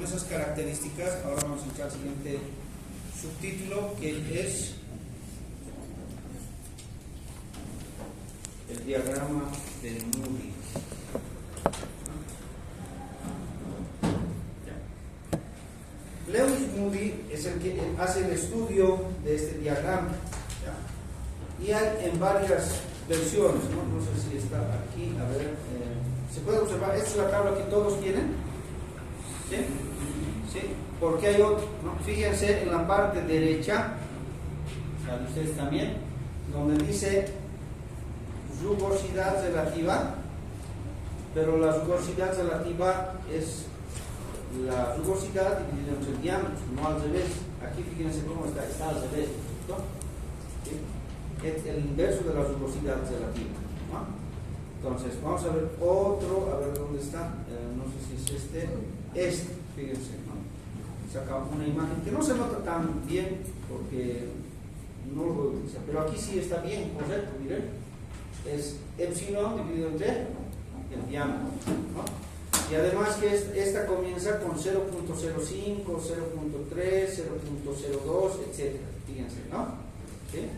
esas características, ahora vamos a entrar al siguiente subtítulo, que es el diagrama de Moody. Lewis Moody es el que hace el estudio de este diagrama, ¿ya? Y hay en varias versiones, no sé si está aquí, a ver, se puede observar, esta es la tabla que todos tienen, ¿sí? ¿Sí? Porque hay otro, ¿no? Fíjense en la parte derecha, ¿saben ustedes también? Donde dice rugosidad relativa, pero la rugosidad relativa es la rugosidad dividida entre el diámetro, no al revés. Aquí fíjense cómo está al revés, ¿no? ¿Sí? Es el inverso de la rugosidad relativa, ¿no? Entonces vamos a ver otro, a ver dónde está, no sé si es este, fíjense, ¿no? Saca una imagen que no se nota tan bien porque no lo voy a utilizar, pero aquí sí está bien, correcto, miren, es epsilon dividido entre el diámetro, ¿no? Y además que esta comienza con 0.05, 0.3, 0.02, etc. Fíjense, ¿no? ¿Sí?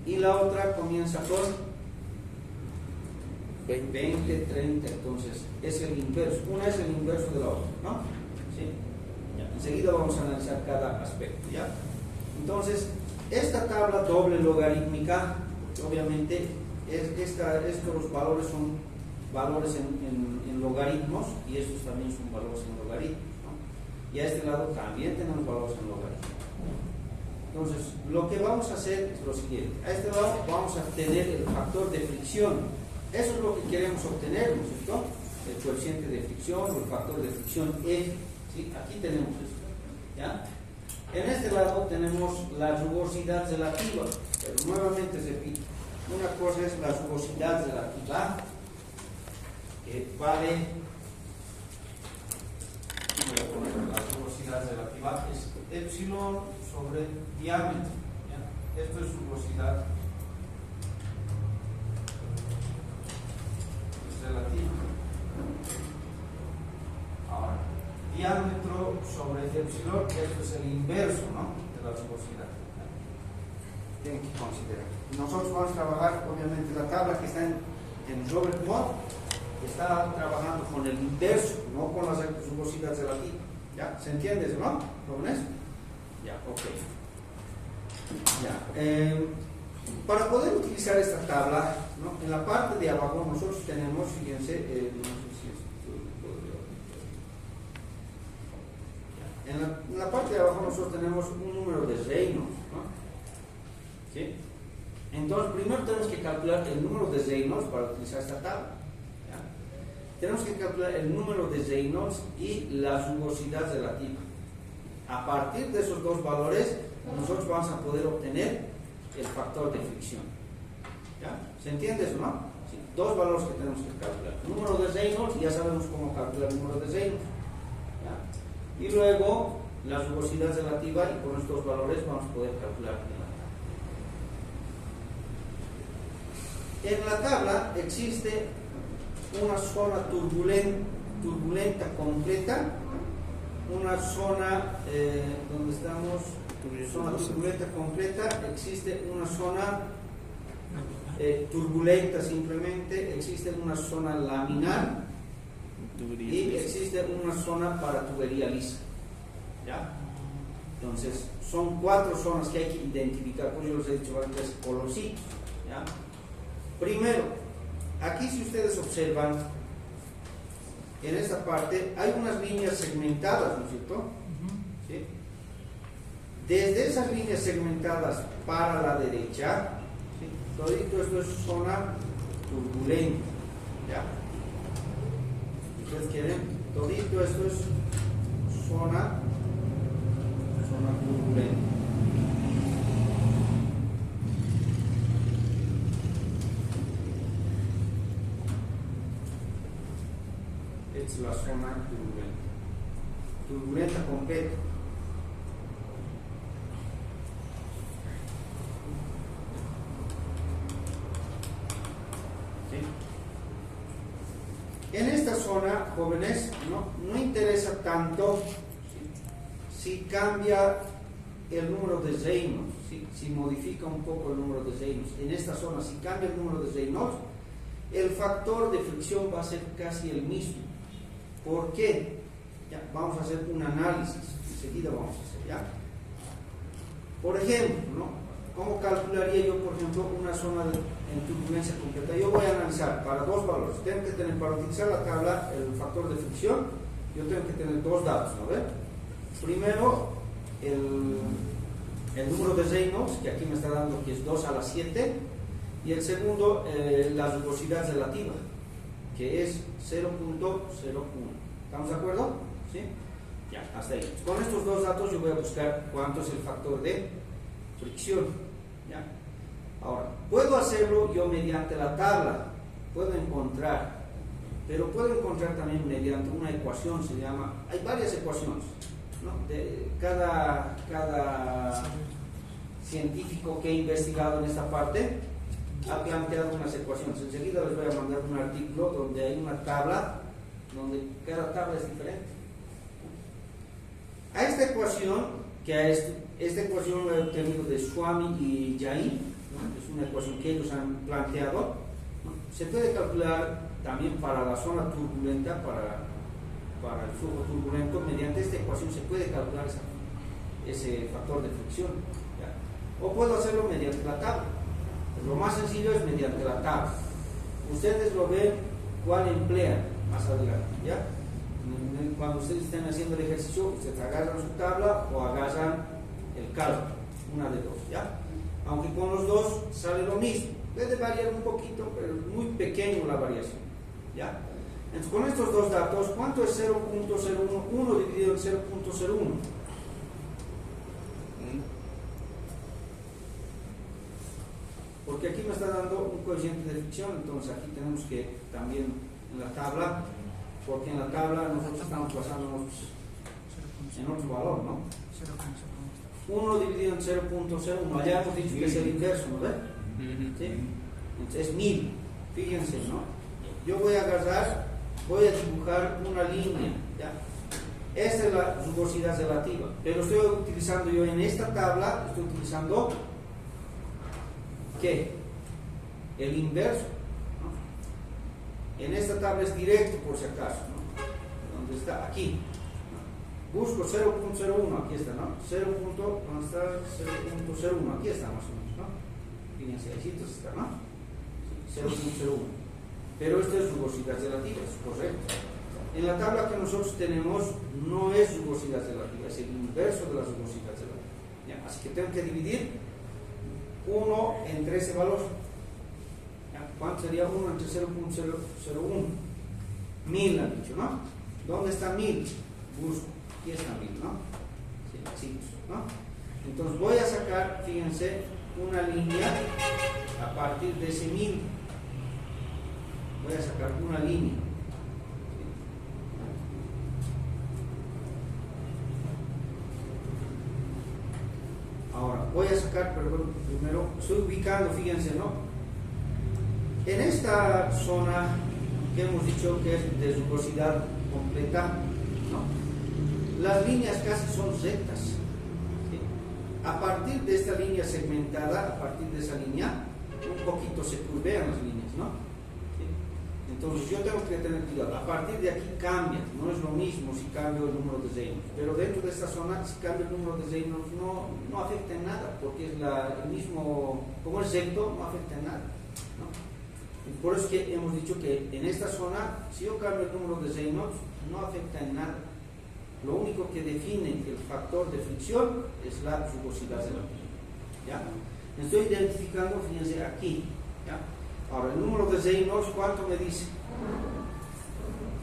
Y la otra comienza con 20, 30, entonces es el inverso. Una es el inverso de la otra, ¿no? ¿Sí? Ya. Enseguida vamos a analizar cada aspecto, ¿ya? Entonces, esta tabla doble logarítmica, obviamente, estos valores son valores en logaritmos y estos también son valores en logaritmos, ¿no? Y a este lado también tenemos valores en logaritmos. Entonces, lo que vamos a hacer es lo siguiente: a este lado vamos a tener el factor de fricción. Eso es lo que queremos obtener, ¿no es cierto? El coeficiente de fricción o el factor de fricción F, ¿sí? Aquí tenemos esto, ¿ya? En este lado tenemos la rugosidad relativa, pero nuevamente repito, una cosa es la rugosidad relativa, que vale, voy a poner la rugosidad relativa, es epsilon sobre diámetro, ¿ya? Esto es rugosidad relativa. Ahora, diámetro sobre epsilon, esto es el inverso, ¿no?, de la rugosidad. Tienen que considerar. Nosotros vamos a trabajar, obviamente, la tabla que está en Robert Mott está trabajando con el inverso, no con la rugosidad relativa. ¿Ya? ¿Se entiende eso, no? ¿Jóvenes? Ya, ok. Ya. Para poder utilizar esta tabla, ¿no?, en la parte de abajo nosotros tenemos, fíjense, no sé si esto en la parte de abajo nosotros tenemos un número de Reynolds, ¿no? ¿Sí? Entonces, primero tenemos que calcular el número de Reynolds para utilizar esta tabla. Tenemos que calcular el número de Reynolds y la rugosidad relativa. A partir de esos dos valores, nosotros vamos a poder obtener el factor de fricción. ¿Ya? ¿Se entiende eso, no? Sí. Dos valores que tenemos que calcular. El número de Reynolds, ya sabemos cómo calcular el número de Reynolds. ¿Ya? Y luego la rugosidad relativa, y con estos valores vamos a poder calcular en la tabla existe una zona turbulenta completa, una zona donde estamos, zona turbulenta completa, existe una zona turbulenta simplemente, existe una zona laminar y existe una zona para tubería lisa. ¿Ya? Entonces, son 4 zonas que hay que identificar, por eso les he dicho antes, colorcitos. ¿Ya? Primero, aquí si ustedes observan, en esta parte hay unas líneas segmentadas, ¿no es cierto? ¿Sí? Desde esas líneas segmentadas para la derecha, ¿sí?, todito esto es zona turbulenta. ¿Ya? ¿Ustedes quieren? Todito esto es zona turbulenta. Es la zona turbulenta completa. ¿Sí? En esta zona, jóvenes, no interesa tanto si cambia el número de Reynolds, si modifica un poco el número de Reynolds. En esta zona, si cambia el número de Reynolds, el factor de fricción va a ser casi el mismo. ¿Por qué? Ya, vamos a hacer un análisis, enseguida vamos a hacer, ¿ya? Por ejemplo, ¿cómo calcularía yo, por ejemplo, una zona en turbulencia completa? Yo voy a analizar para dos valores. Tengo que tener, para utilizar la tabla, el factor de fricción, yo tengo que tener dos datos, ¿no ven? Primero, el número de Reynolds, que aquí me está dando que es 2 a la 7, y el segundo, la rugosidad relativa, que es 0.01. ¿Estamos de acuerdo? ¿Sí? Ya, hasta ahí. Con estos dos datos yo voy a buscar cuánto es el factor de fricción. ¿Ya? Ahora, puedo hacerlo yo mediante la tabla, puedo encontrar, pero puedo encontrar también mediante una ecuación, se llama, hay varias ecuaciones, ¿no? De cada científico que he investigado en esta parte ha planteado unas ecuaciones. Enseguida les voy a mandar un artículo donde hay una tabla, donde cada tabla es diferente. A esta ecuación, esta ecuación la he obtenido de Swami y Jain, ¿no? Es una ecuación que ellos han planteado, ¿no? Se puede calcular también para la zona turbulenta, para el flujo turbulento. Mediante esta ecuación se puede calcular ese factor de fricción, ¿ya? O puedo hacerlo mediante la tabla. Lo más sencillo es mediante la tabla. Ustedes lo ven cuál emplean más adelante, ¿ya? Cuando ustedes estén haciendo el ejercicio, ustedes agarran su tabla o agarran el cálculo, una de dos, ¿ya? Aunque con los dos sale lo mismo, puede variar un poquito, pero es muy pequeño la variación, ¿ya? Entonces, con estos dos datos, ¿cuánto es 0.01? 1 dividido en 0.01. Porque aquí me está dando un coeficiente de fricción, entonces aquí tenemos que también en la tabla, porque en la tabla nosotros estamos basándonos en otro valor, ¿no? 1 dividido en 0.01, allá hemos dicho que es el inverso, ¿no ves? ¿Sí? Entonces es 1000, fíjense, ¿no? Yo voy a agarrar, voy a dibujar una línea, ¿ya? Esta es la rugosidad relativa, pero estoy utilizando yo en esta tabla, estoy utilizando ¿qué? El inverso, ¿no? En esta tabla es directo por si acaso, ¿no? ¿Dónde está? Aquí, ¿no? Busco 0.01, aquí está, ¿no? 0.01, aquí está más o menos, ¿no? Fíjense, ahí está, ¿no? Sí, 0.01. Pero esto es rugosidad relativa, es correcto. En la tabla que nosotros tenemos no es rugosidad relativa, es el inverso de la rugosidad relativa. ¿Ya? Así que tengo que dividir 1 entre ese valor. ¿Ya? ¿Cuánto sería 1 entre 0.001? 1000 han dicho, ¿no? ¿Dónde está 1000? Busco. Aquí está 1000, ¿no? Sí, así, ¿no? Entonces voy a sacar, fíjense, una línea a partir de ese 1000. Voy a sacar una línea. Ahora, voy a sacar, perdón, primero, estoy ubicando, fíjense, ¿no? En esta zona que hemos dicho que es de rugosidad completa, ¿no? Las líneas casi son rectas, ¿sí? A partir de esta línea segmentada, a partir de esa línea, un poquito se curvean las líneas, ¿no? ¿Sí? Entonces yo tengo que tener cuidado. A partir de aquí cambia, no es lo mismo si cambio el número de Reynolds, pero dentro de esta zona, si cambio el número de Reynolds, no afecta en nada, porque es el mismo, como es recto, no afecta en nada, ¿no? Y por eso es que hemos dicho que en esta zona, si yo cambio el número de Reynolds, no afecta en nada. Lo único que define el factor de fricción es la rugosidad relativa, ¿ya? Estoy identificando, fíjense, aquí, ¿ya? Ahora, el número de Reynolds, ¿cuánto me dice?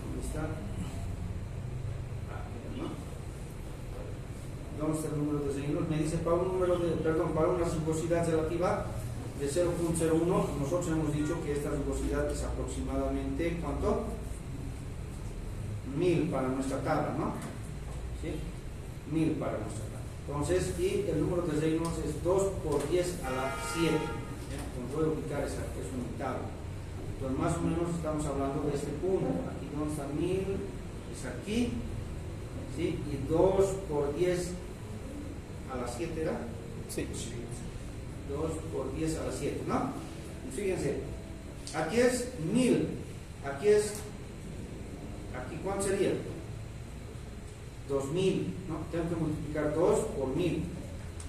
¿Dónde está? ¿Dónde está el número de Reynolds? Me dice para una rugosidad relativa de 0.01. Nosotros hemos dicho que esta rugosidad es aproximadamente, ¿cuánto? 1000 para nuestra tabla, ¿no? ¿Sí? 1000 para nuestra tabla. Entonces, y el número de Reynolds es 2 por 10 a la 7. Entonces voy a ubicar esa, que es un tabla. Entonces más o menos estamos hablando de este punto aquí. ¿Dónde está 1000? Es aquí, ¿sí? Y 2 por 10 a la 7 era. Sí. 2 por 10 a la 7, ¿no? Y fíjense, aquí es 1000, aquí ¿cuánto sería? 2000, ¿no? Tengo que multiplicar 2 por 1000,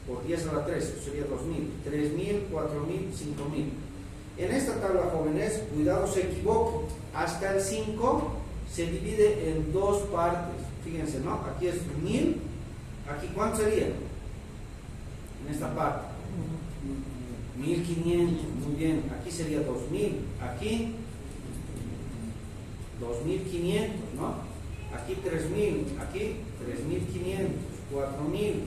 por 10 a la 3, eso sería 2000, 3000, 4000, 5000. En esta tabla, jóvenes, cuidado se equivoque, hasta el 5 se divide en dos partes, fíjense, ¿no? Aquí es 1000, aquí ¿cuánto sería? En esta parte 1500, muy bien, aquí sería 2000, aquí 2500, ¿no? Aquí 3000, aquí 3500, 4000,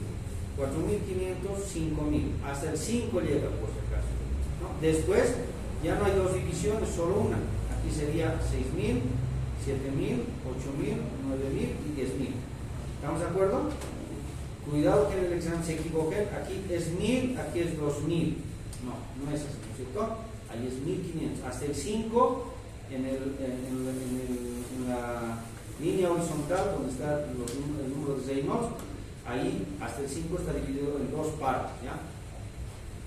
4500, 5000, hasta el 5 llega por si acaso, ¿no? Después ya no hay dos divisiones, solo una, aquí sería 6000, 7000, 8000, 9000 y 10000. ¿Estamos de acuerdo? Cuidado que en el examen se equivoquen, aquí es 1000, aquí es 2000. No es así, ¿no es cierto? Ahí es 1500. Hasta el 5, en la línea horizontal, donde está el número de Reynolds, ahí hasta el 5 está dividido en dos partes, ¿ya?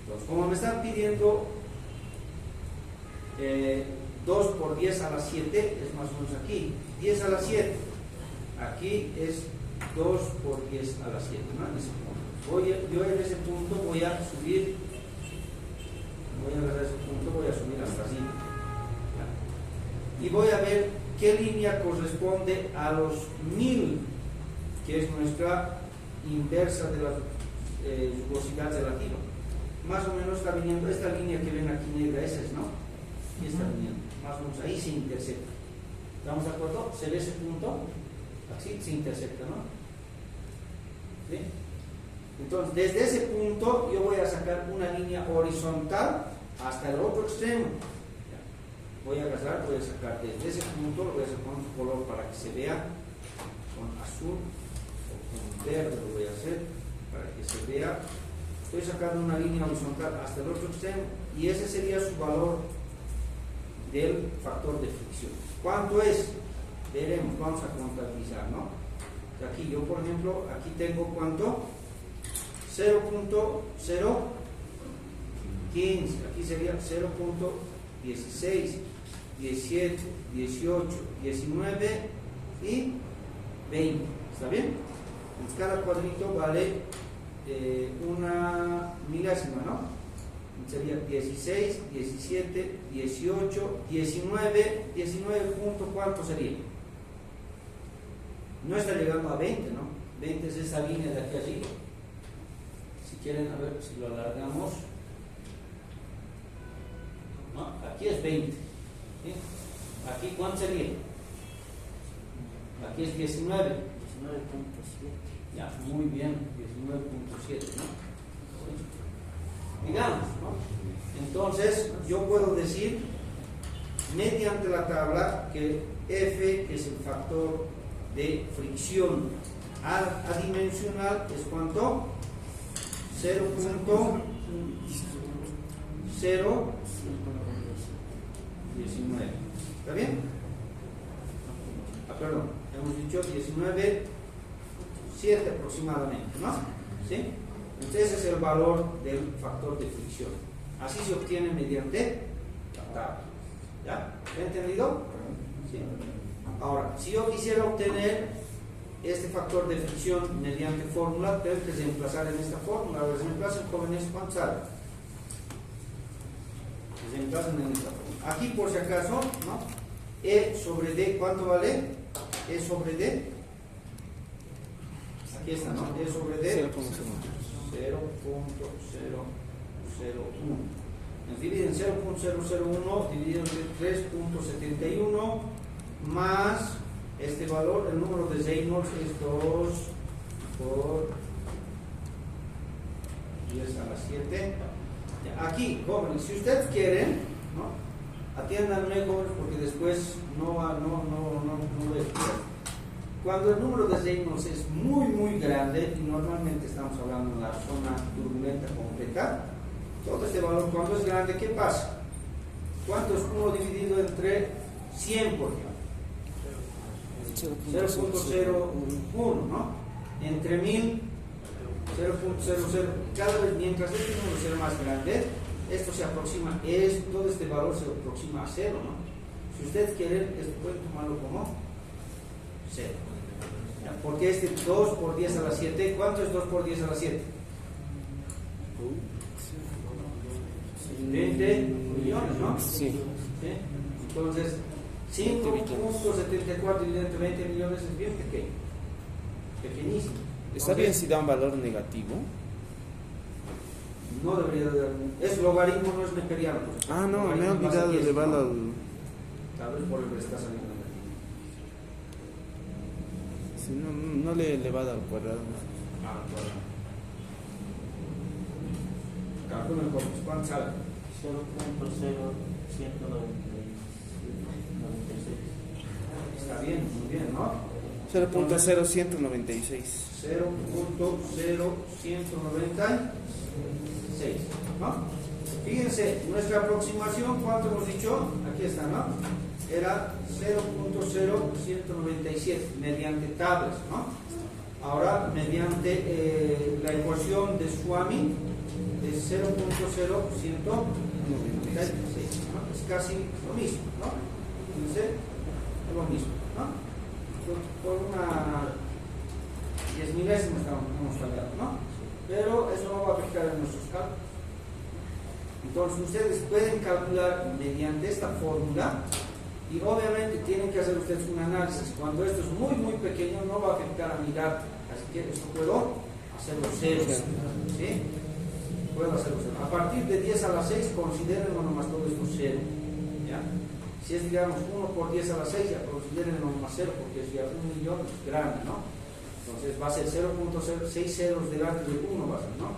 Entonces, como me están pidiendo 2 por 10 a la 7, es más o menos aquí, 10 a la 7, aquí es 2 por 10 a la 7, ¿no? En ese punto. Yo en ese punto voy a subir, hasta así, ¿ya? Y voy a ver qué línea corresponde a los 1000, que es nuestra inversa de la rugosidad relativa. Más o menos está viniendo esta línea que ven aquí negra, esa es, ¿no? Y está viniendo, más o menos ahí se intersecta. ¿Estamos de acuerdo? ¿Se ve ese punto? Así se intersecta, ¿no? ¿Sí? Entonces, desde ese punto yo voy a sacar una línea horizontal hasta el otro extremo. Ya. Voy a sacar desde ese punto, lo voy a hacer con otro color para que se vea, con azul o con verde lo voy a hacer para que se vea. Estoy sacando una línea horizontal hasta el otro extremo y ese sería su valor del factor de fricción. ¿Cuánto es? Veremos, vamos a contabilizar, ¿no? Aquí yo, por ejemplo, aquí tengo ¿cuánto? 0.015, aquí sería 0.16, 17, 18, 19 y 20, ¿está bien? Entonces cada cuadrito vale una milésima, ¿no? Sería 16, 17, 18, 19, 19 punto, ¿cuánto sería? No está llegando a 20, ¿no? 20 es esa línea de aquí arriba. Si quieren, a ver si lo alargamos. No, aquí es 20. ¿Sí? Aquí, ¿cuánto sería? Aquí es 19. 19.7. Ya, muy bien, 19.7, ¿no? Digamos, ¿no? Entonces, yo puedo decir, mediante la tabla, que F es el factor de fricción adimensional, es ¿cuánto? 0.019. ¿Está bien? Perdón, hemos dicho 19.7 aproximadamente, ¿no? ¿Sí? Entonces ese es el valor del factor de fricción. Así se obtiene mediante la tabla. ¿Ya? ¿Lo he entendido? ¿Sí? Ahora, si yo quisiera obtener este factor de fricción mediante fórmula, tengo que reemplazar en esta fórmula. Los reemplazan, jóvenes, ¿cuánto sale? Reemplazan en esta fórmula. Aquí, por si acaso, ¿no? E sobre D, ¿cuánto vale? E sobre D. Aquí está, ¿no? E sobre D. 0.001. Nos dividen 0.001 dividido entre 3.71 más este valor, el número de Reynolds es 2 por 10 a la 7. Aquí, jóvenes, si ustedes quieren, ¿no? Atiéndanme, jóvenes, porque después no voy a explicar. Cuando el número de Reynolds es muy grande, y normalmente estamos hablando de la zona turbulenta completa, todo este valor, cuando es grande, ¿qué pasa? ¿Cuánto es 1 dividido entre 100, por ejemplo? 0.01, ¿no? Entre 1000, 0.00. Cada vez, mientras este número sea más grande, esto se aproxima, todo este valor se aproxima a 0, ¿no? Si ustedes quieren, esto pueden tomarlo como 0. Porque este 2 por 10 a la 7, ¿cuánto es 2 por 10 a la 7? 20 millones, ¿no? Sí. ¿Sí? Entonces, 5.74 dividido entre 20 millones es bien pequeño. Pequeñísimo. ¿Está bien si da un valor negativo? No debería de dar. Es logaritmo, no es neperiano. Pues. Ah, no, me he olvidado de elevarlo al... Tal vez por el que está saliendo negativo. Sí, no le he elevado al cuadrado. Ah, cuadrado. Calculen cuánto sale. 0.0196. Está bien, muy bien, ¿no? 0.0196. 0.0196, ¿no? Fíjense, nuestra aproximación, ¿cuánto hemos dicho? Aquí está, ¿no? Era 0.0197 mediante tablas, ¿no? Ahora, mediante la ecuación de Swami, es 0.0196, ¿no? Es casi lo mismo, ¿no? Fíjense, es lo mismo, ¿no? Por una 10 milésimas hemos fallado, ¿no? Pero eso no va a aplicar en nuestros cálculos. Entonces ustedes pueden calcular mediante esta fórmula y obviamente tienen que hacer ustedes un análisis. Cuando esto es muy muy pequeño no va a afectar a mi dato, así que esto puedo hacerlo cero, ¿sí? Puedo hacerlo cero. A partir de 10 a la 6 consideren nomás todo esto cero, ¿ya? Si es, digamos, 1 por 10 a la 6, ya consideren nomás 0, porque si es 1 millón es grande, ¿no? Entonces va a ser 0.06 ceros delante de 1, va a ser, ¿no?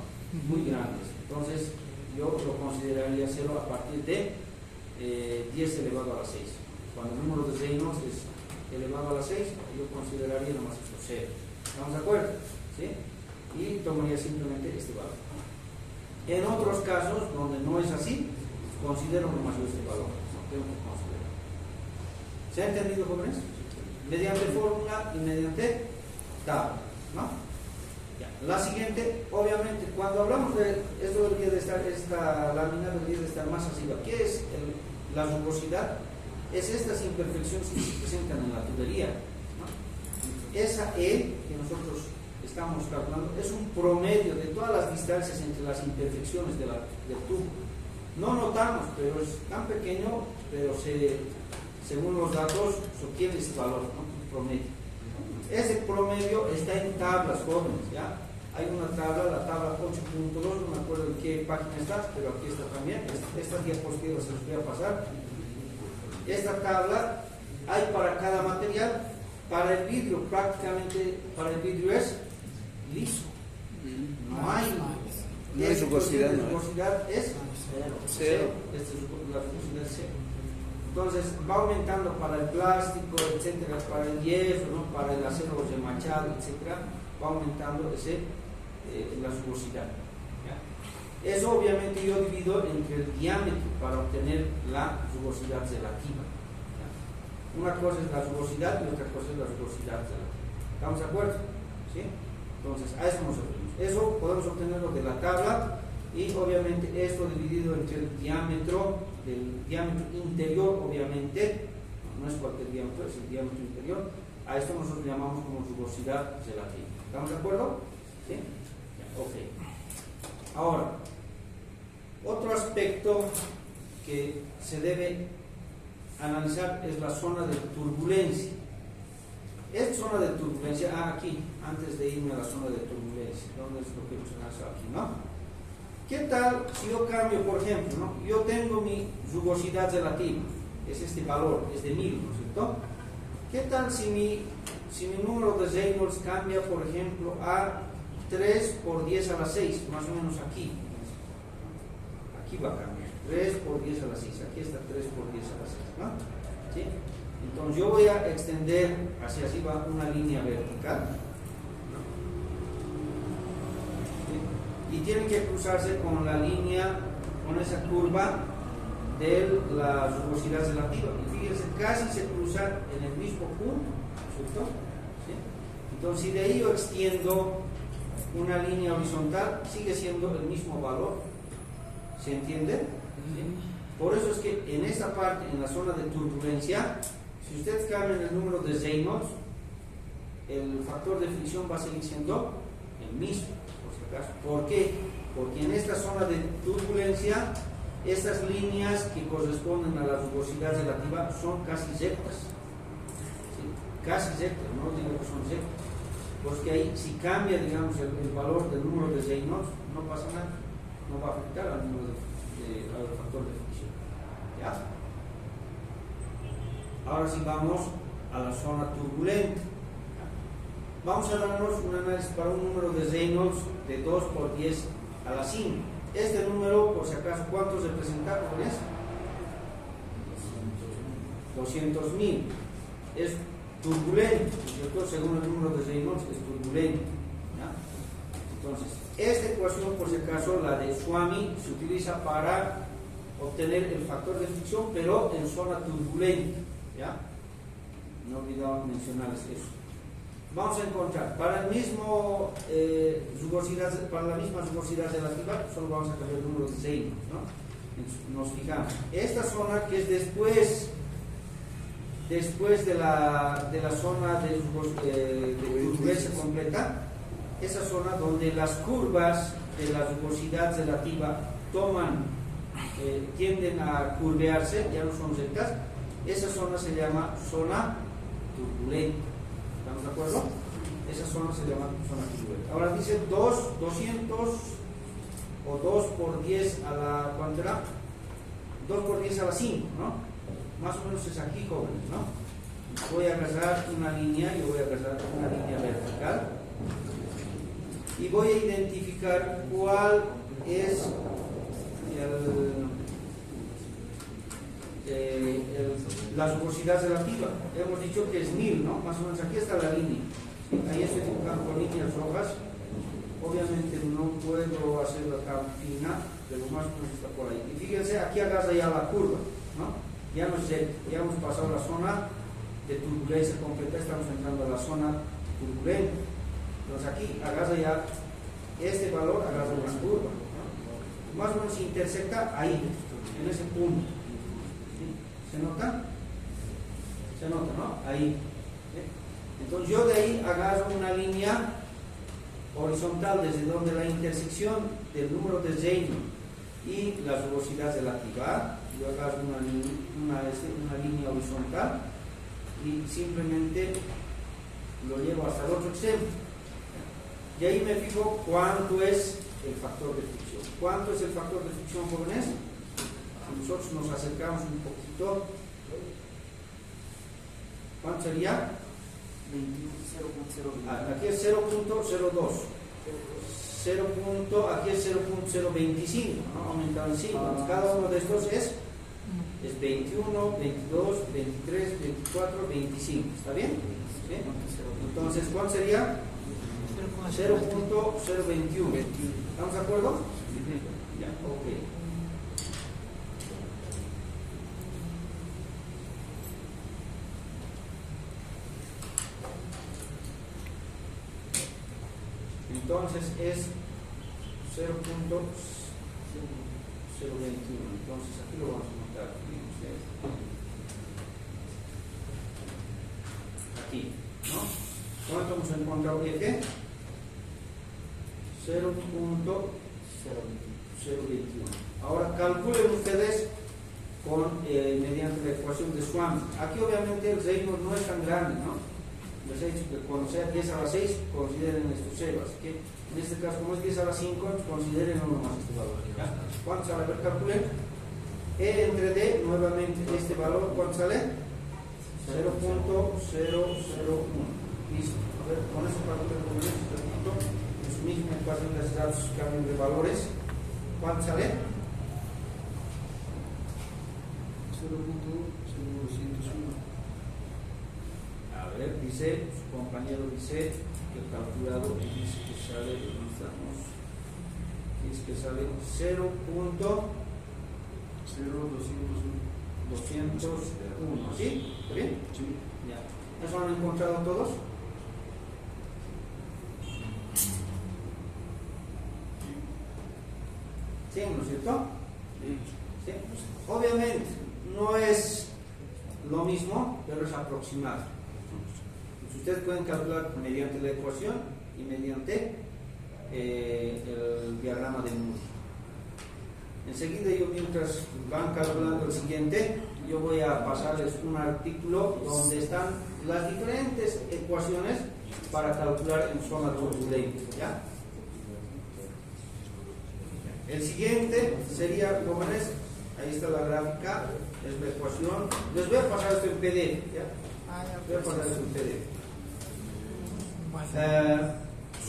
Muy grandes. Entonces yo lo consideraría 0 a partir de 10 elevado a la 6. Cuando el número de Reynolds es elevado a la 6, yo consideraría nomás esto 0. ¿Estamos de acuerdo? ¿Sí? Y tomaría simplemente este valor. En otros casos, donde no es así, considero nomás este valor. No tengo que considerar. ¿Se ha entendido, jóvenes? Mediante fórmula y mediante tabla, ¿no? Ya. La siguiente, obviamente, cuando hablamos de esto, debería de estar, esta lámina debería de estar más arriba. ¿Qué es la rugosidad? Es estas imperfecciones que se presentan en la tubería, ¿no? Esa E que nosotros estamos calculando es un promedio de todas las distancias entre las imperfecciones del tubo. No notamos, pero es tan pequeño, pero según los datos se obtiene ese valor, ¿no? Promedio. Ese promedio está en tablas, jóvenes, ¿ya? Hay una tabla, la tabla 8.2, no me acuerdo en qué página está, pero aquí está también. Estas diapositivas se las voy a pasar. Esta tabla hay para cada material. Para el vidrio, prácticamente, para el vidrio es liso. No hay rugosidad, la rugosidad es cero. La rugosidad es cero. Entonces va aumentando para el plástico, etcétera, para el hierro, ¿no? Para el acero remachado, etcétera, va aumentando la rugosidad. ¿Ya? Eso obviamente yo divido entre el diámetro para obtener la rugosidad relativa. ¿Ya? Una cosa es la rugosidad y otra cosa es la rugosidad relativa. ¿Estamos de acuerdo? ¿Sí? Entonces a eso nos referimos. Eso podemos obtenerlo de la tabla. Y obviamente esto dividido entre el diámetro interior, obviamente, no es cualquier diámetro, es el diámetro interior. A esto nosotros llamamos como rugosidad relativa. ¿Estamos de acuerdo? ¿Sí? Ok. Ahora, otro aspecto que se debe analizar es la zona de turbulencia. Esta zona de turbulencia, aquí, antes de irme a la zona de turbulencia, ¿dónde es lo que hemos analizado aquí, no? ¿Qué tal si yo cambio, por ejemplo, ¿no? Yo tengo mi rugosidad relativa, es este valor, es de 1000, ¿no es cierto? ¿Qué tal si mi número de Reynolds cambia, por ejemplo, a 3 por 10 a la 6, más o menos aquí? Aquí va a cambiar, 3 por 10 a la 6, aquí está 3 por 10 a la 6, ¿no? ¿Sí? Entonces yo voy a extender hacia arriba una línea vertical. Y tienen que cruzarse con la línea, con esa curva de la rugosidad relativa. Y fíjense, casi se cruzan en el mismo punto, ¿cierto? ¿Sí? Entonces, si de ahí yo extiendo una línea horizontal, sigue siendo el mismo valor. ¿Se entiende? ¿Sí? Por eso es que en esta parte, en la zona de turbulencia, si ustedes cambian el número de Reynolds, el factor de fricción va a seguir siendo el mismo, por si acaso. ¿Por qué? Porque en esta zona de turbulencia, estas líneas que corresponden a la rugosidad relativa son casi rectas. ¿Sí? Casi rectas, no digo que son rectas. Porque ahí, si cambia, digamos, el valor del número de Reynolds, no pasa nada. No va a afectar al número al factor de fricción. ¿Ya? Ahora sí vamos a la zona turbulenta. Vamos a darnos un análisis para un número de Reynolds de 2 por 10 a la 5. Este número, por si acaso, ¿cuántos representa? ¿Cuál es? 200.000. Es turbulento, ¿cierto? Según el número de Reynolds, es turbulento. ¿Ya? Entonces, esta ecuación, por si acaso, la de Swami, se utiliza para obtener el factor de fricción, pero en zona turbulenta. ¿Ya? No olvidaba mencionarles eso. Vamos a encontrar para el mismo para la misma rugosidad relativa, solo vamos a cambiar el número de Reynolds, ¿no? Nos fijamos. Esta zona que es después de la zona de turbulencia completa, esa zona donde las curvas de la rugosidad relativa tienden a curvearse, ya no son rectas, esa zona se llama zona turbulenta. ¿Estamos de acuerdo? Esa zona se llama zona turbulenta. Ahora dice 200 o 2 por 10 a la, ¿cuánto era? 2 por 10 a la 5, ¿no? Más o menos es aquí, jóvenes, ¿no? Voy a agarrar una línea, yo voy a agarrar una línea vertical y voy a identificar cuál es la rugosidad relativa. Hemos dicho que es 1000, ¿no? Más o menos aquí está la línea. Ahí estoy dibujando con líneas rojas. Obviamente no puedo hacerla tan fina, pero más o menos está por ahí. Y fíjense, aquí agarra ya la curva, ¿no? Ya hemos pasado la zona de turbulencia completa, estamos entrando a la zona turbulenta. Entonces aquí agarra ya este valor, agarra una curva, ¿no? Más o menos intersecta ahí, en ese punto. ¿Sí? ¿Se nota? Se nota, ¿no? Ahí. ¿Sí? Entonces yo de ahí agarro una línea horizontal desde donde la intersección del número de Reynolds y la rugosidad relativa, yo agarro una línea horizontal y simplemente lo llevo hasta el otro extremo. Y ahí me fijo cuánto es el factor de fricción. ¿Cuánto es el factor de fricción, jóvenes? Si nosotros nos acercamos un poquito, ¿cuánto sería? 0.02. Aquí es 0.02. Aquí es 0.025, ¿no? Aumentado en 5. Cada uno de estos es 21, 22, 23, 24, 25. ¿Está bien? ¿Sí? Entonces, ¿cuánto sería? 0.021. ¿Estamos de acuerdo? Ya, ok. Entonces es 0.021. Entonces aquí lo vamos a notar. Aquí, ¿no? ¿Cuánto hemos encontrado el eje? 0.021. Ahora calculen ustedes mediante la ecuación de Swami. Aquí obviamente el Reynolds no es tan grande, ¿no? Les he dicho que cuando sea 10 a la 6 consideren estos 0, así que en este caso como es 10 a la 5 consideren uno más este valor. ¿Ya? ¿Cuánto sale? A ver, calculen. E entre D, nuevamente este valor, ¿cuánto sale? 0.001. Listo. A ver, con eso calculen con eso, repito, en su misma ecuación de datos cambian de valores. ¿Cuánto sale? 0.0201. A ver, dice, su compañero dice que el calculador dice que sale, dice que sale 0.0201, ¿sí? ¿Está bien? Sí. Ya. ¿Eso han encontrado todos? ¿Sí, no es cierto? ¿Sí? Obviamente no es lo mismo, pero es aproximado. Ustedes pueden calcular mediante la ecuación y mediante el diagrama de Moore. Enseguida yo, mientras van calculando el siguiente, yo voy a pasarles un artículo donde están las diferentes ecuaciones para calcular en zona turbulenta, ¿ya? El siguiente sería, ¿cómo es? Ahí está la gráfica, es la ecuación. Les voy a pasar esto en PDF, ¿ya? Voy a pasar esto en PDF.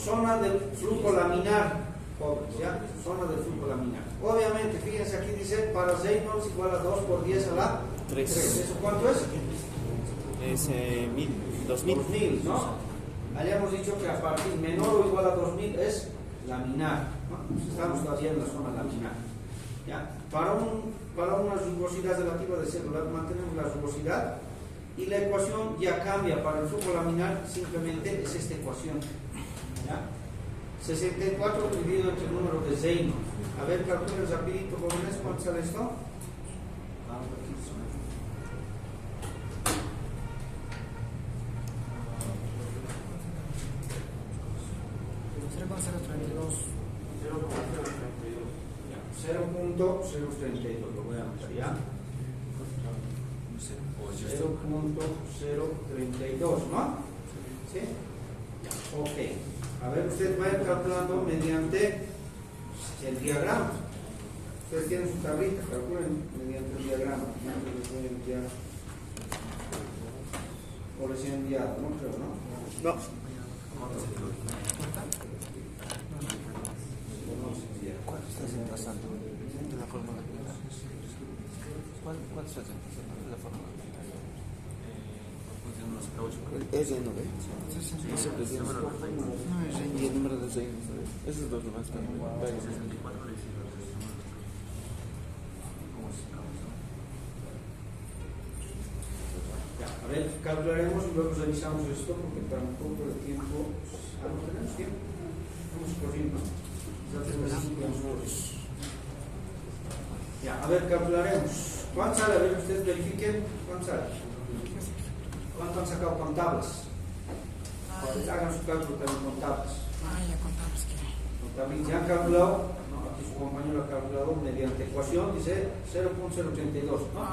Zona del flujo laminar, jóvenes, ¿ya? Zona del flujo laminar. Obviamente, fíjense aquí dice para Reynolds igual a 2 por 10 a la 3. ¿Eso cuánto es? Es 1000, 2000. 2000, ¿no? Hayamos dicho que a partir menor o igual a 2000 es laminar, ¿no? Estamos todavía en la zona laminar, ¿ya? Para una rugosidad relativa de célula mantenemos la rugosidad y la ecuación ya cambia. Para el flujo laminar simplemente es esta ecuación, ¿ya? 64 dividido entre el número de Reynolds. A ver, calculen rapidito, jóvenes, ¿cuánto sale esto? Ya, 0.032, lo voy a anotar ya. 0.032, ¿no? ¿Sí? Ok. A ver, ustedes vayan calculando mediante el diagrama. Ustedes tienen su tablita, calculen mediante el diagrama. O les he enviado, no creo, ¿no? No. ¿Cuál estás reemplazando? De la fórmula. ¿Cuál estás reemplazando de la fórmula? Es N, ¿no? Y el número de Reynolds, ¿no? Esos dos lo más que A ver, calcularemos y luego revisamos esto porque tampoco el tiempo. ¿No tenemos tiempo? Vamos corriendo. Ya tenemos 5 minutos. Ya, a ver, calcularemos. ¿Cuánto sale? A ver, ustedes verifiquen. ¿Cuánto sale? ¿Cuánto han sacado con tablas? Hagan su cálculo también con tablas. Ya contamos que. Con tablitas. Ya han calculado, ¿no? Aquí su compañero ha calculado mediante ecuación, dice 0.032, ¿no? Ya.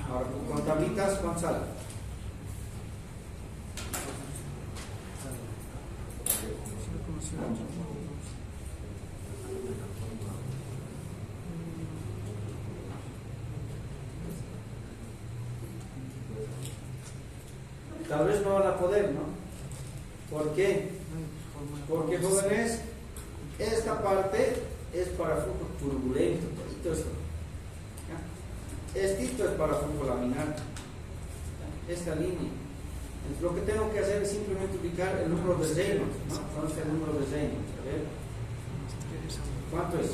Ahora, con tablitas, ¿cuánto sale? Tal vez no van a poder, ¿no? ¿Por qué? Porque, jóvenes, esta parte es para flujo turbulento, todo esto. Estito es para flujo laminar. Esta línea. Entonces, lo que tengo que hacer es simplemente ubicar el número de Reynolds, ¿no? ¿Dónde está el número de Reynolds? A ver. ¿Cuánto es?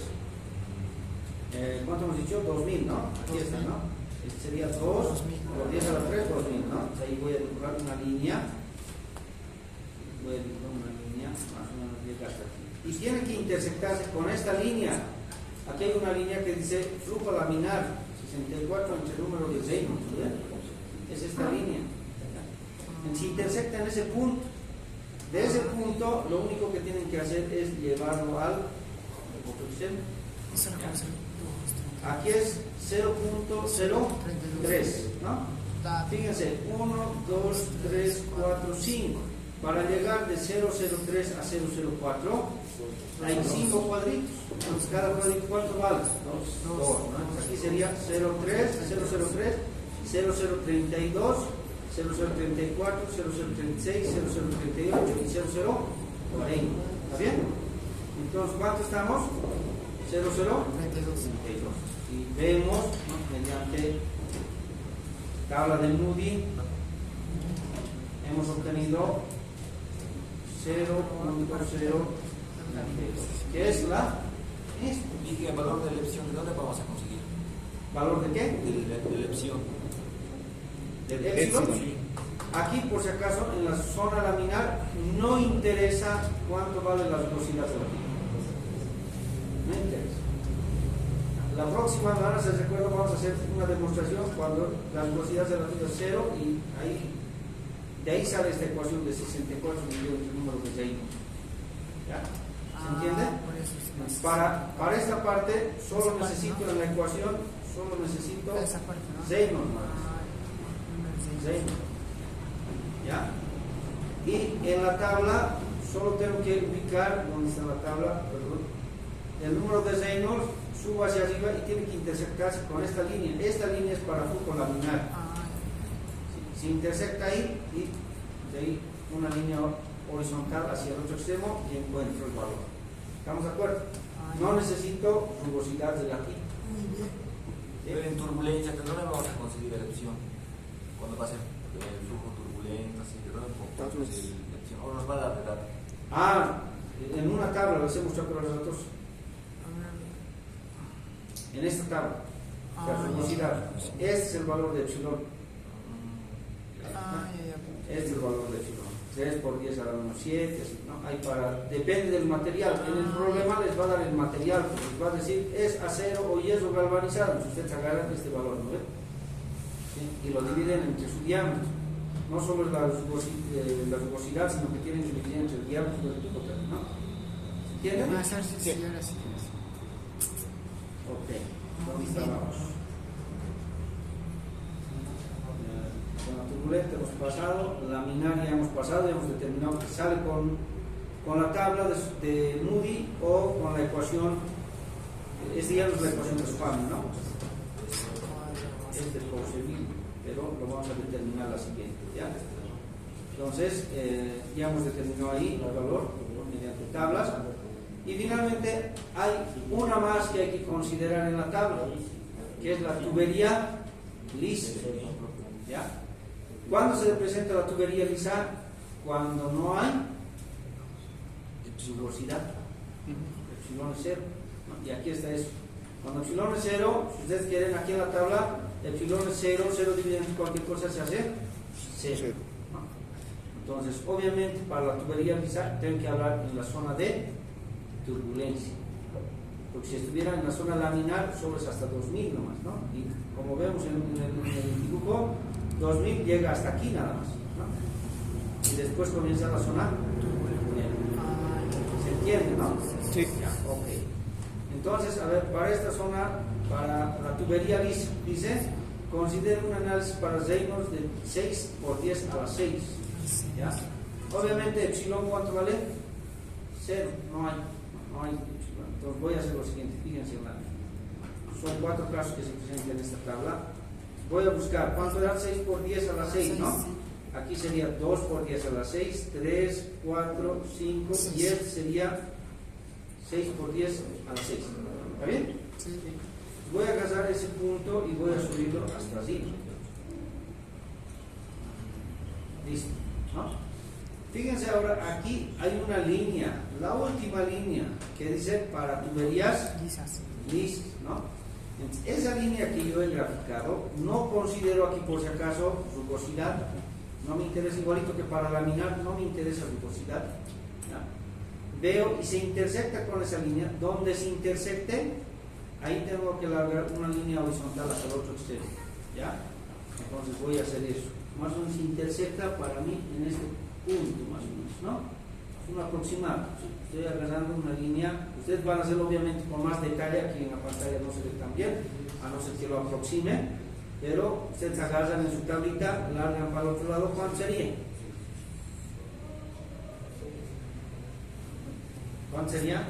¿Cuánto hemos dicho? 2000, ¿no? Aquí está, ¿no? Este sería 2 por 10 a la 3, 2000, ¿no? Entonces, ahí voy a dibujar una línea. Voy a dibujar una línea, más o menos llega hasta aquí. Y tiene que intersectarse con esta línea. Aquí hay una línea que dice flujo laminar 64 entre el número de Reynolds, ¿verdad? Es esta línea. Se intersecta en ese punto. De ese punto, lo único que tienen que hacer es llevarlo al. Aquí es 0.03, ¿no? Fíjense, 1, 2, 3, 4, 5. Para llegar de 003 a 004 hay 5 cuadritos. Entonces, cada cuadrito, ¿cuánto vale? 2, ¿no? Aquí sería 03, 003, 0032, 0034, 0036, 0038 y 0040. ¿Está bien? Entonces, ¿cuánto estamos? 0032. Y vemos, ¿no? Mediante tabla de Moody hemos obtenido 0.0, que es la esto. ¿Y el valor de elección de dónde vamos a conseguir? ¿Valor de qué? De elección. ¿Del épsilon? Sí. Aquí, por si acaso, en la zona laminar no interesa cuánto vale la rugosidad de la tinta. No interesa. La próxima semana, se recuerda, vamos a hacer una demostración cuando la rugosidad de la tinta es 0 y de ahí sale esta ecuación de 64 millones de números de Reynolds. ¿Ya? ¿Se entiende? Por eso es más. Para esta parte, solo necesito en la ecuación, solo necesito Esa parte, ¿no? Reynolds más. Número de Reynolds. ¿Ya? Y en la tabla solo tengo que ubicar, ¿dónde está la tabla? Perdón. El número de Reynolds, subo hacia arriba y tiene que intersectarse con esta línea. Esta línea es para flujo laminar. Se intersecta ahí y de ahí una línea horizontal hacia el otro extremo y encuentro el valor. ¿Estamos de acuerdo? No necesito rugosidad de la tinta. ¿Sí? Pero en turbulencia, ¿de dónde vamos a conseguir la elección? Cuando pase el flujo turbulento, así, ¿de dónde vamos a conseguir la elección? ¿O nos va a dar de datos? En una tabla les he mostrado los datos. En esta tabla, la rugosidad. Este es el valor de epsilon. Este es el valor de epsilon. 3 por 10 a la menos 7, ¿no? Depende del material. En el problema les va a dar el material, porque les va a decir es acero o hierro galvanizado. Entonces ustedes agarran este valor, ¿no ven? ¿Sí? Y lo dividen entre su diámetro. No solo es la rugosidad, sino que tienen que dividir entre el diámetro del tubo, ¿no? ¿Se entiende? Sí. Ok, ¿dónde estábamos? Con la turbulenta hemos pasado, laminar ya hemos pasado, hemos determinado que sale con la tabla de Moody o con la ecuación, esta ya no es la ecuación de Spam, ¿no? Es de Courceville, pero lo vamos a determinar la siguiente, ¿ya? Entonces, ya hemos determinado ahí el valor mediante tablas. Y finalmente hay una más que hay que considerar en la tabla, que es la tubería lisa. ¿Ya? ¿Cuándo se presenta la tubería lisa? Cuando no hay rugosidad. Epsilon es 0. Y aquí está eso. Cuando epsilon es 0, si ustedes quieren aquí en la tabla, epsilon es 0, 0 dividido entre cualquier cosa se hace 0. Entonces, obviamente, para la tubería lisa tengo que hablar en la zona de turbulencia, porque si estuviera en la zona laminar solo es hasta 2000 nomás, ¿no? Y como vemos en el dibujo, 2000 llega hasta aquí nada más, ¿no? Y después comienza la zona turbulenta. ¿Se entiende, no? Sí. Ya, ok. Entonces, a ver, para esta zona, para la tubería lisa, dice, considere un análisis para Reynolds de 6 por 10 a la 6. ¿Ya? Obviamente, epsilon, ¿cuánto vale? 0, no hay epsilon. Entonces voy a hacer lo siguiente, fíjense, son 4 casos que se presentan en esta tabla. Voy a buscar, ¿cuánto era 6 por 10 a la 6, no? Aquí sería 2 por 10 a la 6, 3, 4, 5, 10 sería 6 por 10 a la 6. ¿Está bien? Sí. Voy a agarrar ese punto y voy a subirlo hasta así. Listo, ¿no? Fíjense ahora, aquí hay una línea, la última línea, que dice para tuberías Lisas. lisas, ¿no? Entonces, esa línea que yo he graficado, no considero aquí por si acaso rugosidad, no me interesa, igualito que para laminar, no me interesa rugosidad. ¿Ya? Veo y se intersecta con esa línea, donde se intersecte, ahí tengo que largar una línea horizontal hacia el otro extremo, ¿ya? Entonces voy a hacer eso, más o menos se intersecta para mí en este punto, más o menos, ¿no? Un aproximado. Estoy agarrando una línea, ustedes van a hacerlo obviamente con más detalle, aquí en la pantalla no se ve tan bien, a no ser que lo aproxime, pero ustedes agarran en su tablita, largan para el otro lado, ¿cuánto sería? ¿Cuánto sería?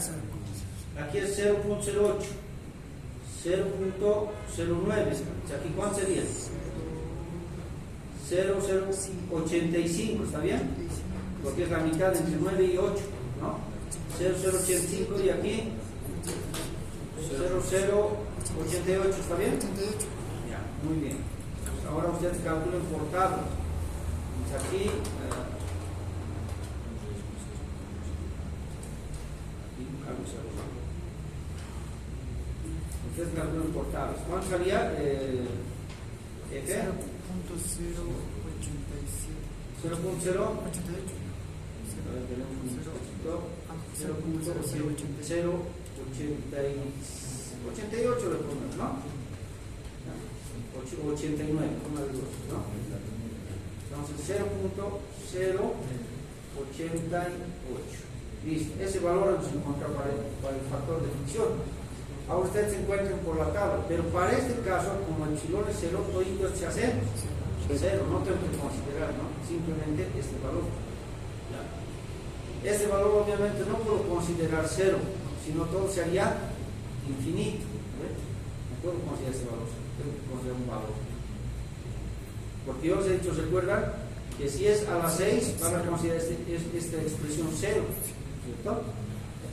Aquí es 0.08, 0.09, aquí ¿cuánto sería? 0.085, ¿está bien? Porque es la mitad entre 9 y 8, ¿no? 0.085 y aquí 0.088, ¿está bien? Ya, muy bien. Pues ahora ustedes calculen por tabla. Pues aquí, ustedes calculen por tablas. ¿Cuánto salía? ¿Qué? 0.088. 87. 0.0. 88. Tenemos un poquito. 0.088 le ponemos, ¿no? 89, una de dos, ¿no? Entonces 0.088. Listo, ese valor nos encuentra para el factor de fricción. Ahora ustedes se encuentran por la tabla, pero para este caso, como el epsilon es 0, todo se hace 0, no tengo que considerar, ¿no? Simplemente este valor. ¿Ya? Este valor obviamente no puedo considerar 0, sino todo sería infinito. No puedo considerar ese valor, tengo que considerar un valor. Porque yo les he dicho, recuerdan que si es a las 6 van a considerar esta expresión 0, ¿cierto?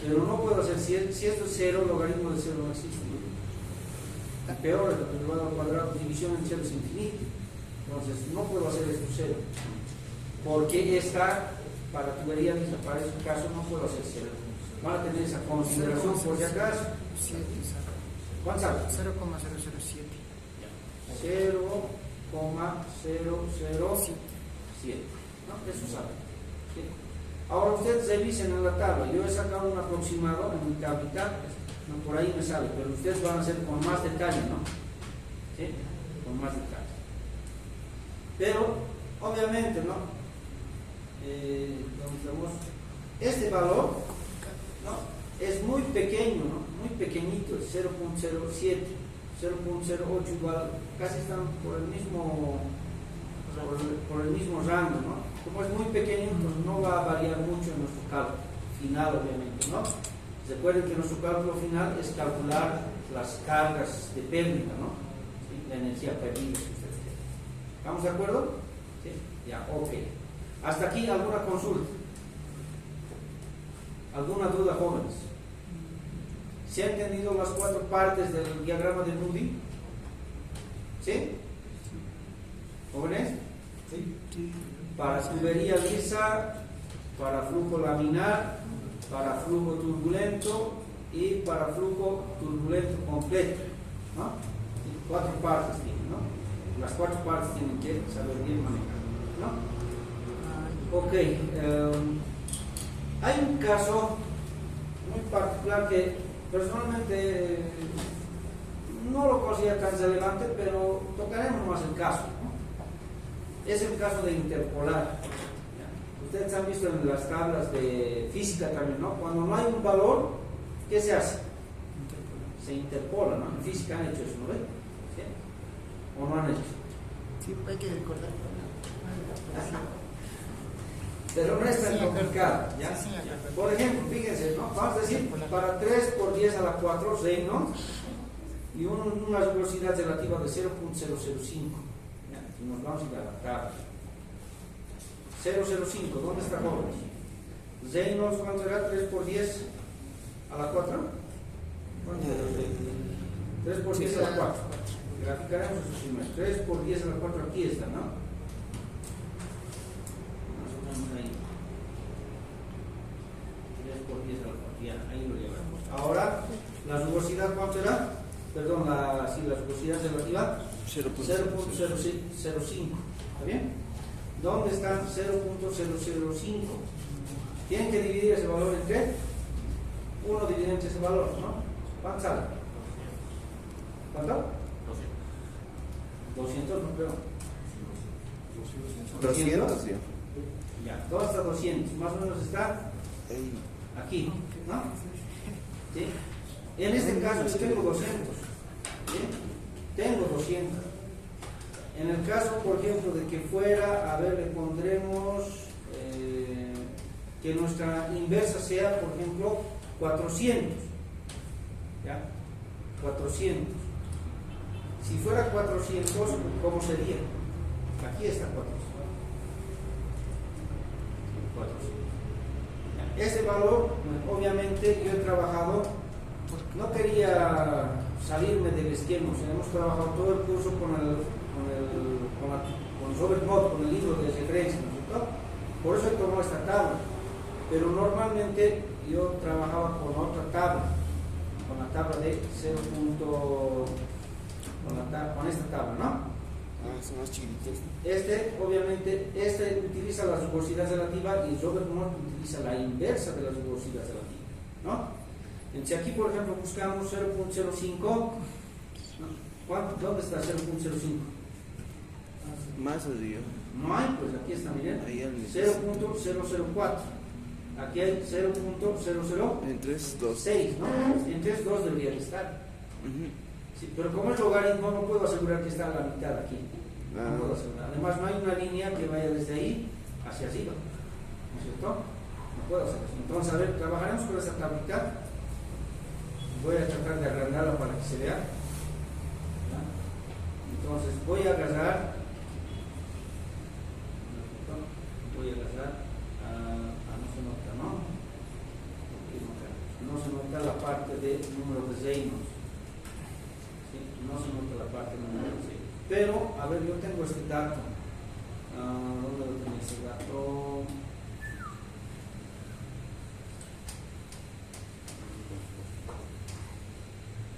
Pero no puedo hacer, si esto es 0, logaritmo de 0 no existe. Y peor, el elevado al cuadrado, división en 0 es infinito. Entonces no puedo hacer esto 0. Porque esta, para tubería misma, para este caso no puedo hacer 0. Van a tener esa consideración por si acaso. ¿Cuánto sale? 0,007. 0,007. ¿No? Eso sale. ¿Sí? Ahora ustedes revisen en la tabla. Yo he sacado un aproximado en mi tablita, no, por ahí me sale, pero ustedes van a hacer con más detalle, ¿no? ¿Sí? Con más detalle. Pero, obviamente, ¿no? Este valor, ¿no? Es muy pequeño, ¿no? Muy pequeñito, es 0.07, 0.08 igual, casi están por el mismo rango, ¿no? Como es muy pequeño, pues no va a variar mucho en nuestro cálculo final, obviamente, ¿no? Recuerden que nuestro cálculo final es calcular las cargas de pérdida, ¿no? ¿Sí? La energía perdida, si ustedes quieren. ¿Estamos de acuerdo? ¿Sí? Ya, ok. Hasta aquí, ¿alguna consulta? ¿Alguna duda, jóvenes? ¿Se han entendido las 4 partes del diagrama de Moody? ¿Sí? ¿Jóvenes? ¿Sí? Para tubería lisa, para flujo laminar, para flujo turbulento y para flujo turbulento completo, ¿no? 4 partes tienen, ¿no? Las 4 partes tienen que saber bien manejar, ¿no? Ok, hay un caso muy particular que personalmente no lo considero tan relevante, pero tocaremos más el caso, ¿no? Es el caso de interpolar. Ustedes han visto en las tablas de física también, ¿no? Cuando no hay un valor, ¿qué se hace? Se interpola, ¿no? En física han hecho eso, ¿no ven? ¿Sí? ¿O no han hecho? Sí, hay que recordar. Pero no es tan Sí, complicado, ¿ya? Sí, Por ejemplo, fíjense, ¿no? Vamos a decir, para 3 por 10 a la 4 Rey, ¿no? Y una velocidad relativa de 0.005. Y nos vamos a ir a la tabla. 005, ¿dónde está jóvenes? Reynolds, ¿cuánto era? 3 por 10 a la 4. ¿Cuánto era? 3 por 10 a la 4. Graficaremos eso primero. 3 por 10 a la 4, aquí está, ¿no? Más o menos ahí. 3 por 10 a la 4, ya, ahí lo llevamos. Ahora, la rugosidad, ¿cuánto era? Perdón, la rugosidad relativa 0.005. ¿Está bien? ¿Dónde están 0.005? Tienen que dividir ese valor entre 1 dividido entre ese valor, ¿no? ¿Cuánto sale? ¿Cuánto? 200, no creo. 200. Ya, ¿dónde está 200? Más o menos está aquí, ¿no? ¿Sí? En este caso yo tengo 200. ¿Sí? Tengo 200. En el caso, por ejemplo, de que fuera, a ver, le pondremos que nuestra inversa sea, por ejemplo, 400. ¿Ya? 400. Si fuera 400, ¿cómo sería? Aquí está 400. Ese valor, obviamente, yo he trabajado, no quería salirme del esquema, o sea, hemos trabajado todo el curso con Robert Mott, con el libro de referencia, ¿no es cierto? Por eso he tomado esta tabla, pero normalmente yo trabajaba con otra tabla, con la tabla de 0. Con esta tabla, ¿no? son más chiquititos. Obviamente, utiliza la rugosidad relativa y Robert Moore utiliza la inversa de la rugosidad relativa, ¿no? Entonces aquí, por ejemplo, buscamos 0.05. ¿Dónde está 0.05? Más arriba. No hay, pues aquí está, miren. Ahí al 0.004. Aquí hay 0.006, En 3, 2. ¿no? En 3.2 debería estar. Ujú. Sí, pero como es logaritmo, no puedo asegurar que está a la mitad aquí. No puedo asegurar. Además, no hay una línea que vaya desde ahí hacia arriba. ¿No es cierto? No puedo hacer eso. Entonces, a ver, trabajaremos con esa tablita. Voy a tratar de agrandarla para que se vea. ¿Ya? Entonces, voy a agarrar. No se nota, ¿no? No se nota la parte de número de Reynolds. ¿Sí? No se nota la parte de número de Reynolds. Pero, a ver, yo tengo este dato. ¿Dónde lo tengo ese dato?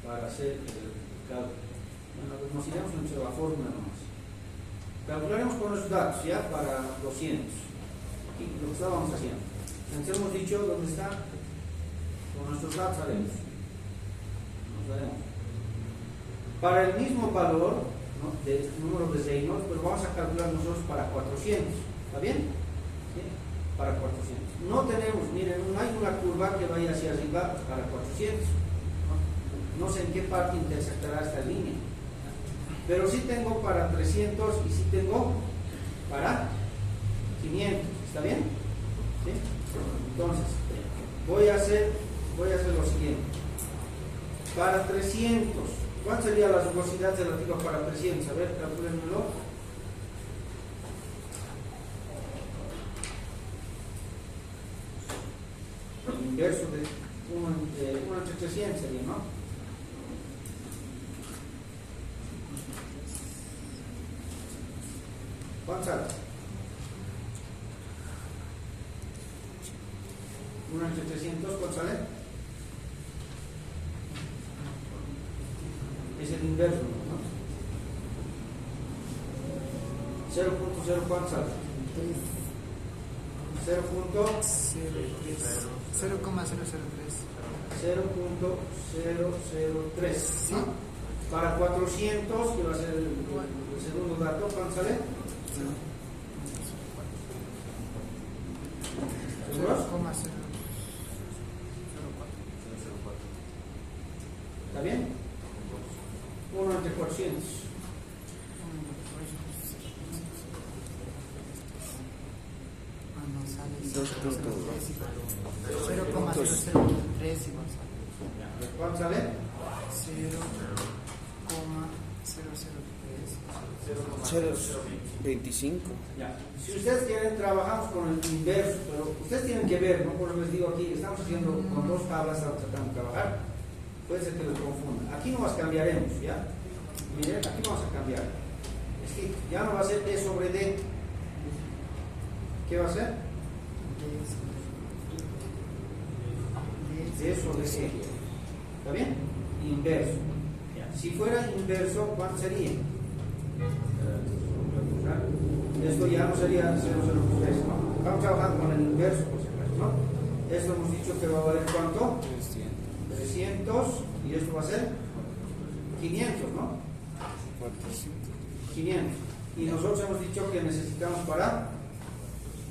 Para hacer el cálculo. Bueno, pues nos iremos entre la fórmula nomás. Calcularemos con los datos, ¿ya? Para 200. Aquí, lo que estábamos haciendo. Entonces hemos dicho dónde está. Con nuestros datos haremos. Nos daremos. Para el mismo valor, ¿no?, de número de Reynolds, pues vamos a calcular nosotros para 400. ¿Está bien? ¿Sí? Para 400. No tenemos, miren, no hay una curva que vaya hacia arriba para 400. No sé en qué parte intersectará esta línea. Pero sí tengo para 300 y sí tengo para 500. ¿Está bien? ¿Sí? Entonces, voy a hacer lo siguiente. Para 300, ¿cuál sería la rugosidad relativa para 300? A ver, calcúlenmelo. El inverso de 1 entre 300 sería, ¿no? ¿Cuánto sale? 1 entre 300, ¿cuánto sale? Es el inverso, ¿no? 0.0, ¿cuánto sale? 0.003, ¿no? Para 400, que va a ser el segundo dato, ¿cuánto sale? ¿Seguros? 0,004. ¿Está bien? 1 entre 400. No sale 2.2. 0,003 igual sale. ¿Cuánto sale? 0.25. Ya. Si ustedes quieren, trabajamos con el inverso, pero ustedes tienen que ver, ¿no? Por eso les digo aquí, estamos haciendo con dos tablas, estamos tratando de trabajar. Puede ser que les confunda. Aquí nomás cambiaremos, ¿ya? Miren, aquí vamos a cambiar. Es que ya no va a ser E sobre D. ¿Qué va a ser? D sobre E. ¿Está bien? Inverso. Si fuera inverso, ¿cuánto sería? Esto ya no sería 0,03, ¿no? Estamos trabajando con el inverso, por si acaso, ¿no? Esto hemos dicho que va a valer ¿cuánto? 300, y esto va a ser 500, ¿no? 500. Y nosotros hemos dicho que necesitamos para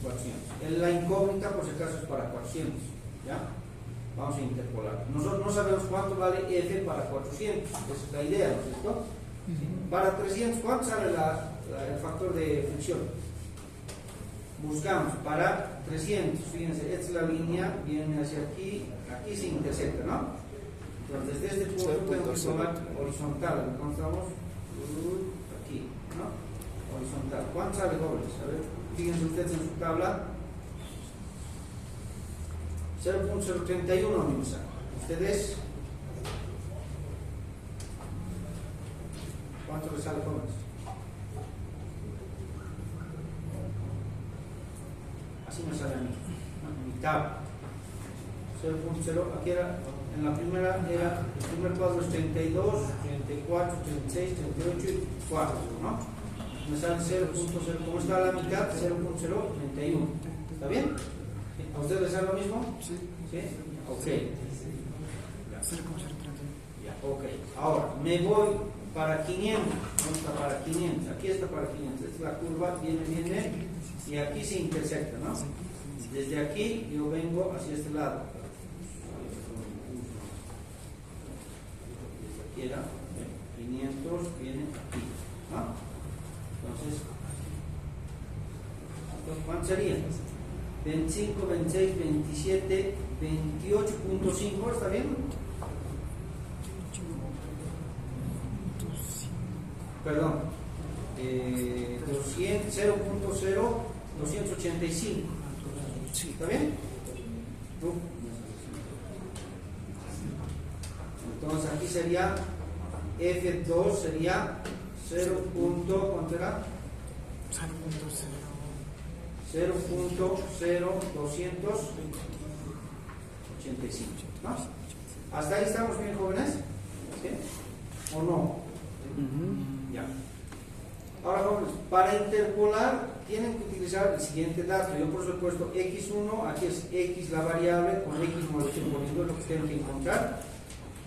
400. La incógnita, por si acaso, es para 400, ¿ya? Vamos a interpolar. Nosotros no sabemos cuánto vale F para 400, esa es la idea, ¿no es cierto? Para 300, ¿cuánto sale el factor de fricción? Buscamos para 300, fíjense, esta es la línea, viene hacia aquí, aquí se intersecta, ¿no? Entonces, desde este punto tengo que tomar horizontal, encontramos aquí, ¿no? Horizontal. ¿Cuánto sale dobles? A ver, fíjense ustedes en su tabla. 0.031 universal. Ustedes, ¿cuánto les sale jóvenes? Así me sale a mí, ¿no? Mi tabla. 0.0, aquí era, en la primera era, el primer cuadro es 32, 34, 36, 38 y 4, ¿no? me sale 0.0, como está a la mitad, 0.031. ¿Está bien? ¿A ustedes les sale lo mismo? Sí. ¿Sí? Ok. 0,031. Ya, ok. Ahora, me voy para 500. ¿Dónde está para 500? Aquí está para 500. Esta es la curva, viene, y aquí se intersecta, ¿no? Desde aquí yo vengo hacia este lado. Desde aquí era 500, viene aquí, ¿no? Entonces, ¿cuánto sería? 25, 26, 27, 28.5, ¿está bien? Perdón, 0.0285. ¿Está bien? Entonces aquí sería F2 sería 0. ¿Cuánto era? 0.0285. ¿No? ¿Hasta ahí estamos bien, jóvenes? ¿Sí? ¿O no? Ya. Ahora, jóvenes, para interpolar tienen que utilizar el siguiente dato. Yo por eso he puesto x1, aquí es x la variable, con x no lo estoy poniendo, es lo que tienen que encontrar,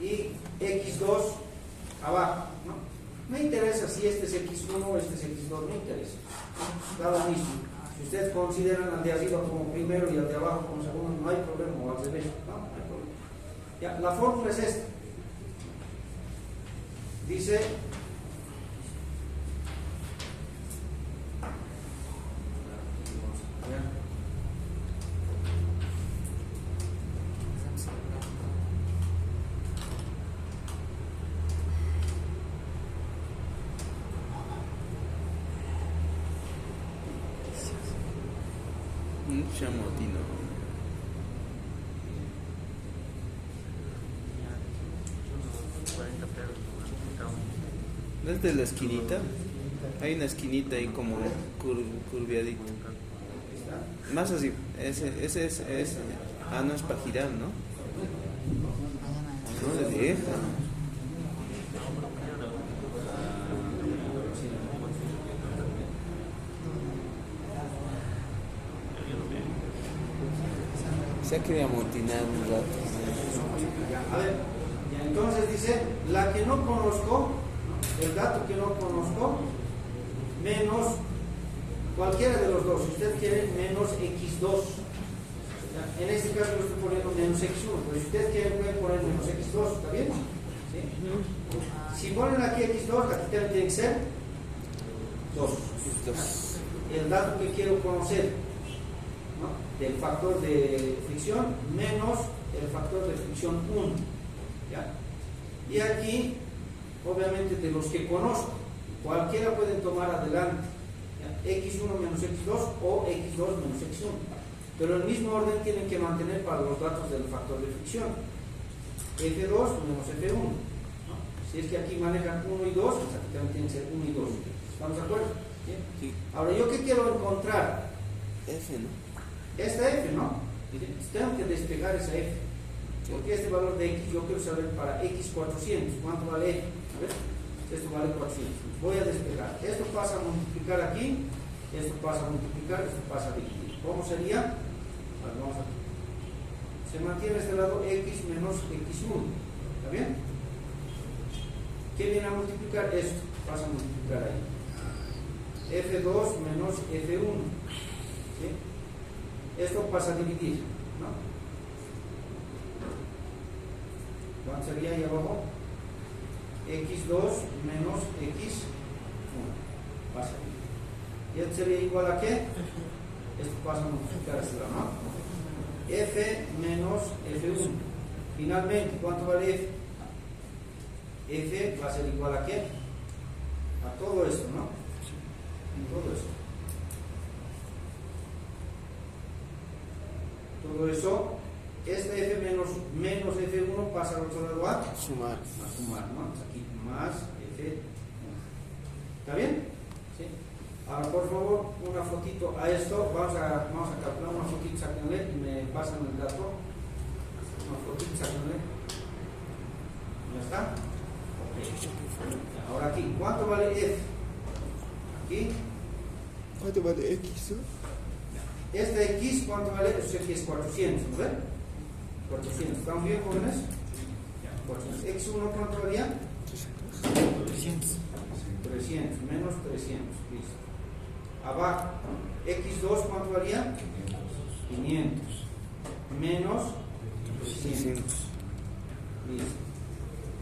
y x2 abajo, ¿no? Me interesa si este es x1 o este es x2, no interesa, da lo mismo. Si ustedes consideran al de arriba como primero y al de abajo como segundo, no hay problema, o al revés, no hay problema. Ya, la fórmula es esta. Dice Chamotino. ¿No es de la esquinita? Hay una esquinita ahí como curviadito. Más así, ese es. Ah, no es para girar, ¿no? No le deja. Se ha querido amotinar un rato. A ver, ya, entonces dice, la que no conozco, el dato que no conozco, menos cualquiera de los dos. Si usted quiere, menos x2. Ya, en este caso yo estoy poniendo menos x1, pero si usted quiere, puede poner menos x2, ¿está bien? ¿Sí? Si ponen aquí x2, aquí también tiene que ser 2. El dato que quiero conocer, ¿no? Del factor de fricción menos el factor de fricción 1. ¿Ya? Y aquí, obviamente, de los que conozco, cualquiera pueden tomar adelante, ¿ya? x1 menos x2 o x2 menos x1. Pero el mismo orden tienen que mantener para los datos del factor de fricción. F2 menos F1. ¿No? Si es que aquí manejan 1 y 2, pues aquí también tienen que ser 1 y 2. ¿Estamos de acuerdo? ¿Sí? Sí. Ahora, ¿yo qué quiero encontrar? F, ¿no? Esta F, ¿no? Tengo que despegar esa F. Porque este valor de X yo quiero saber para X400. ¿Cuánto vale F? A ver, esto vale 400. Voy a despegar. Esto pasa a multiplicar aquí, esto pasa a multiplicar, esto pasa a dividir. ¿Cómo sería? Bueno, vamos a... Se mantiene este lado X menos X1. ¿Está bien? ¿Qué viene a multiplicar? Esto pasa a multiplicar ahí. F2 menos F1. ¿Sí? Esto pasa a dividir, ¿no? ¿Cuánto sería ahí abajo? X2 menos X1 pasa a dividir. ¿Y esto sería igual a qué? Esto pasa a multiplicar a este lado, ¿no? F menos F1. Finalmente, ¿cuánto vale F? F va a ser igual a qué? A todo esto, ¿no? Todo esto. Todo eso, este F menos F1 pasa al otro lado a Sumar. sumar, ¿no? Aquí más F1. ¿Está bien? ¿Sí? Ahora, por favor, una fotito a esto. Vamos a calcular una fotito, sáquenle y me pasan el dato. Una fotito, sáquenle. ¿Ya está? Ok. Ahora aquí, ¿cuánto vale F? Aquí. ¿Cuánto vale X? Este X, ¿cuánto vale? Este aquí es 400, ¿no ven? 400. ¿Estamos bien, jóvenes? 400. X1, ¿cuánto valía? 300. 300, menos 300. Listo. Abajo. X2, ¿cuánto valía? 500. Menos 300. Listo.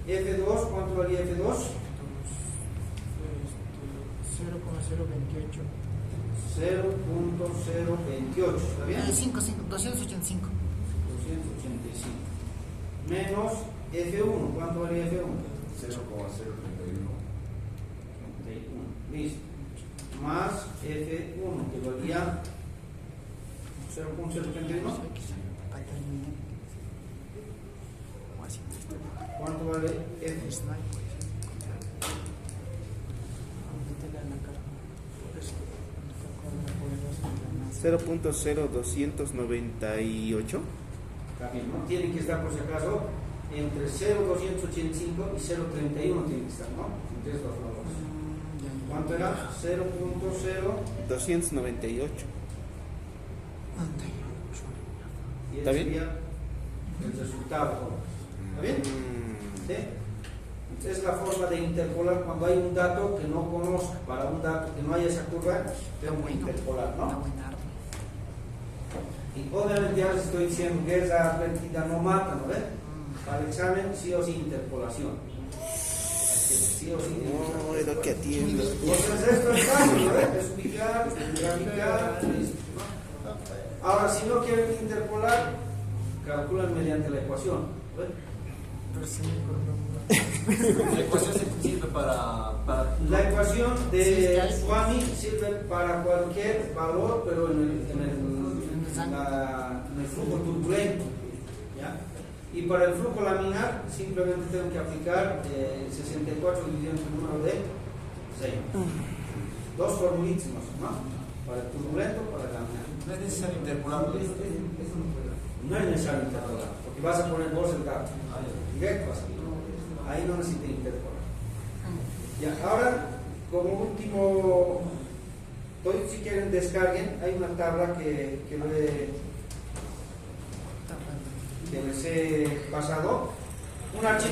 F2, ¿cuánto valía F2? 0,028. 0.028, ¿está bien? 285. 285. Menos F1, ¿cuánto valía F1? 0,031. Listo. Más F1, que valía 0.031. ¿Cuánto vale F? 0.0298. También, ¿no? Tienen que estar, por si acaso, entre 0.285 y 0.31 tienen que estar, ¿no? Entre estos valores. ¿Cuánto era? 0.0. 298. Y ¿Está ese bien? sería el resultado. ¿Está bien? ¿Sí? Entonces es la forma de interpolar cuando hay un dato que no conozca. Para un dato que no haya esa curva, tengo que interpolar, ¿no? Y obviamente ya les estoy diciendo que esa advertida no mata, ¿no ves? Para el examen sí o sí interpolación. Sí o sí. No, es lo que atiendo. Entonces esto es fácil, ¿no ves? Es ubicar, graficar, listo, ¿no? Ahora, si no quieren interpolar, calculan mediante la ecuación, ¿ves? La ecuación se sirve para La ecuación de Swami sirve para cualquier valor, pero en el flujo turbulento, ¿ya? Y para el flujo laminar simplemente tengo que aplicar 64 dividido entre el número de 6. Dos formulísimos, ¿no? Para el turbulento, para el laminar. no es necesario interpolarlo. No es necesario interpolar, porque vas a poner vos el dato directo así. Ahí no necesita interpolar. Ya, ahora, como último, si quieren descarguen, hay una tabla que les he pasado. Un archivo